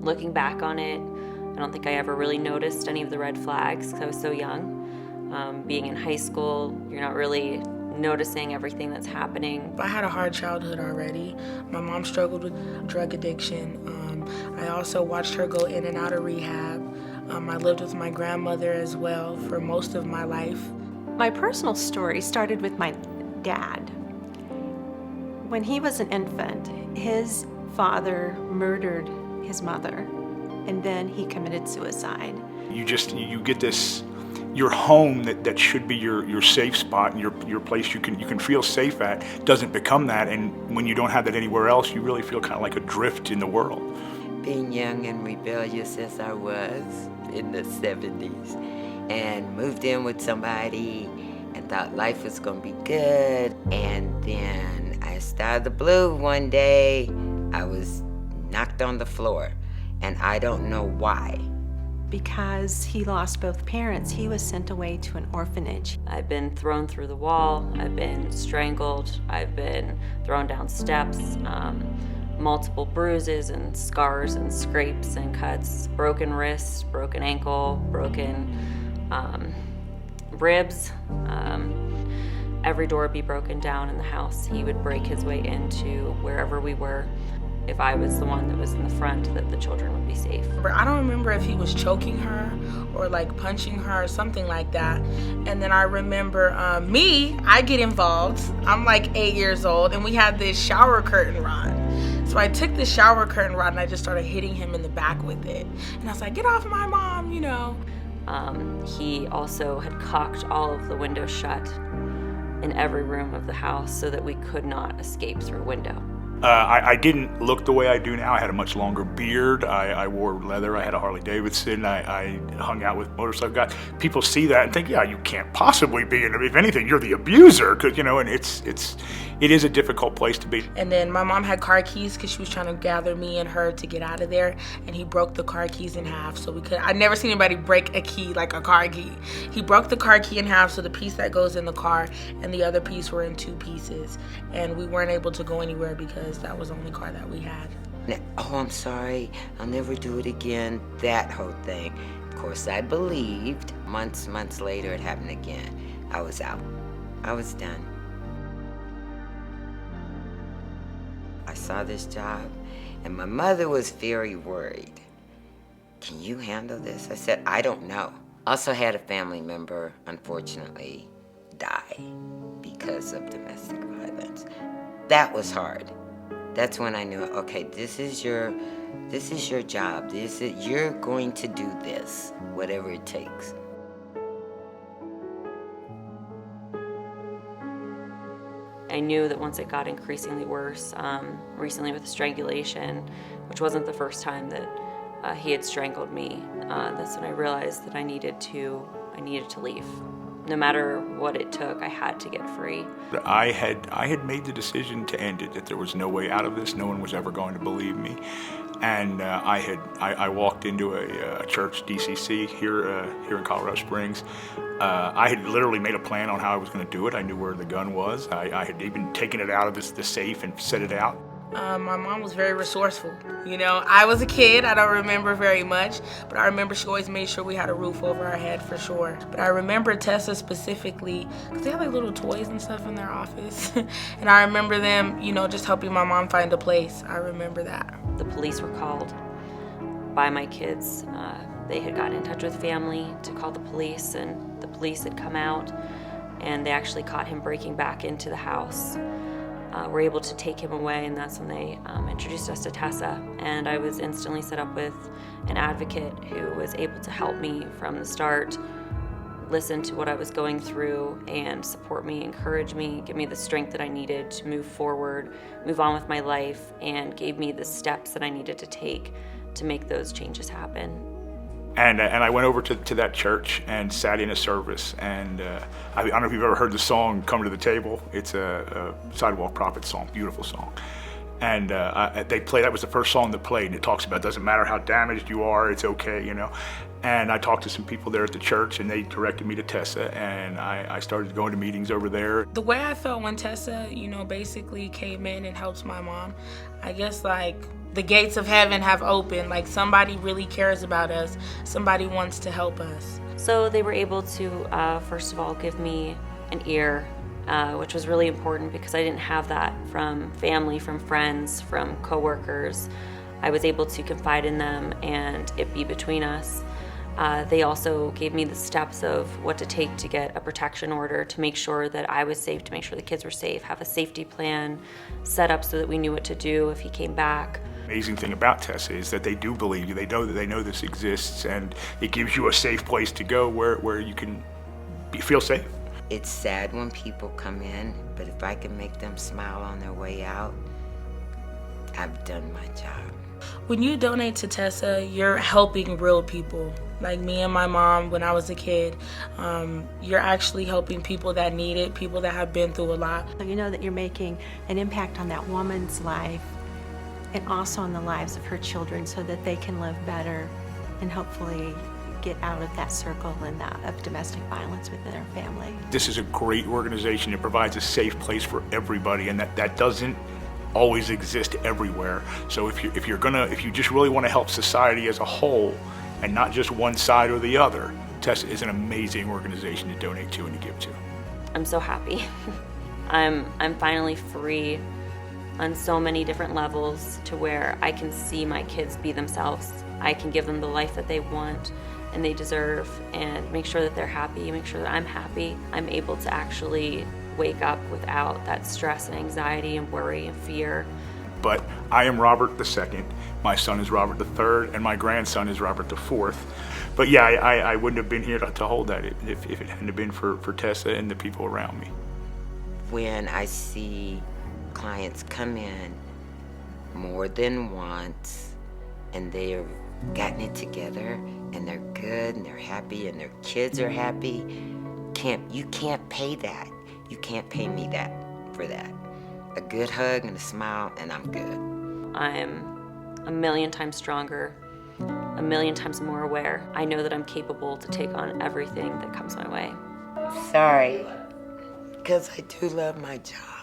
Looking back on it, I don't think I ever really noticed any of the red flags because I was so young. Being in high school, you're not really noticing everything that's happening. I had a hard childhood already. My mom struggled with drug addiction. I also watched her go in and out of rehab. I lived with my grandmother as well for most of my life. My personal story started with my dad. When he was an infant, his father murdered his mother, and then he committed suicide. You get this, your home that should be your safe spot and your place you can feel safe at doesn't become that, and when you don't have that anywhere else, you really feel kind of like adrift in the world. Being young and rebellious as I was in the 70s, and moved in with somebody and thought life was gonna be good, and then I started the blue one day. I was knocked on the floor, and I don't know why. Because he lost both parents, he was sent away to an orphanage. I've been thrown through the wall, I've been strangled, I've been thrown down steps, multiple bruises and scars and scrapes and cuts, broken wrist, broken ankle, broken ribs. Every door would be broken down in the house. He would break his way into wherever we were. If I was the one that was in the front, that the children would be safe. I don't remember if he was choking her or like punching her or something like that. And then I remember I get involved. I'm like 8 years old, and we had this shower curtain rod. So I took the shower curtain rod and I just started hitting him in the back with it. And I was like, get off my mom, you know. He also had caulked all of the windows shut in every room of the house so that we could not escape through a window. I didn't look the way I do now. I had a much longer beard. I wore leather. I had a Harley Davidson. I hung out with motorcycle guys. People see that and think, yeah, you can't possibly be. And if anything, you're the abuser, because and it is a difficult place to be. And then my mom had car keys because she was trying to gather me and her to get out of there, and he broke the car keys in half so we could. I'd never seen anybody break a key like a car key. He broke the car key in half, so the piece that goes in the car and the other piece were in two pieces, and we weren't able to go anywhere because that was the only car that we had. Oh, I'm sorry, I'll never do it again, that whole thing. Of course, I believed. Months later, it happened again. I was out. I was done. I saw this job, and my mother was very worried. Can you handle this? I said, I don't know. Also had a family member, unfortunately, die because of domestic violence. That was hard. That's when I knew, okay, this is your job. You're going to do this, whatever it takes. I knew that once it got increasingly worse, recently with the strangulation, which wasn't the first time that he had strangled me, that's when I realized that I needed to leave. No matter what it took, I had to get free. I had made the decision to end it, that there was no way out of this. No one was ever going to believe me. And I walked into a church, DCC, here in Colorado Springs. I had literally made a plan on how I was going to do it. I knew where the gun was. I had even taken it out of the safe and set it out. My mom was very resourceful. I was a kid. I don't remember very much, but I remember she always made sure we had a roof over our head for sure. But I remember TESSA specifically because they had like little toys and stuff in their office. And I remember them, just helping my mom find a place. I remember that. The police were called by my kids. They had gotten in touch with family to call the police, and the police had come out, and they actually caught him breaking back into the house. Were able to take him away, and that's when they introduced us to TESSA. And I was instantly set up with an advocate who was able to help me from the start, listen to what I was going through, and support me, encourage me, give me the strength that I needed to move forward, move on with my life, and gave me the steps that I needed to take to make those changes happen. And I went over to that church and sat in a service. And I don't know if you've ever heard the song "Come to the Table." It's a Sidewalk Prophet song, beautiful song. And that was the first song that played, and it talks about, doesn't matter how damaged you are, it's okay, you know. And I talked to some people there at the church, and they directed me to TESSA, and I started going to meetings over there. The way I felt when TESSA, basically came in and helped my mom, I guess like the gates of heaven have opened. Like somebody really cares about us. Somebody wants to help us. So they were able to, first of all, give me an ear, which was really important because I didn't have that from family, from friends, from coworkers. I was able to confide in them and it be between us. They also gave me the steps of what to take to get a protection order, to make sure that I was safe, to make sure the kids were safe, have a safety plan set up so that we knew what to do if he came back. Amazing thing about TESSA is that they do believe you. They know this exists, and it gives you a safe place to go where you can feel safe. It's sad when people come in, but if I can make them smile on their way out, I've done my job. When you donate to TESSA, you're helping real people. Like me and my mom when I was a kid. You're actually helping people that need it, people that have been through a lot. So you know that you're making an impact on that woman's life and also on the lives of her children so that they can live better and hopefully get out of that circle and of domestic violence within their family. This is a great organization. It provides a safe place for everybody, and that doesn't always exist everywhere. So if you just really want to help society as a whole and not just one side or the other, TESSA is an amazing organization to donate to and to give to. I'm so happy. I'm finally free on so many different levels to where I can see my kids be themselves. I can give them the life that they want and they deserve and make sure that they're happy, make sure that I'm happy. I'm able to actually wake up without that stress and anxiety and worry and fear. But I am Robert II, my son is Robert III, and my grandson is Robert IV. But yeah, I wouldn't have been here to hold that if it hadn't been for TESSA and the people around me. When I see clients come in more than once and they've gotten it together and they're good and they're happy and their kids are happy, you can't pay that. You can't pay me that for that. A good hug and a smile and I'm good. I'm a million times stronger, a million times more aware. I know that I'm capable to take on everything that comes my way. Sorry, because I do love my job.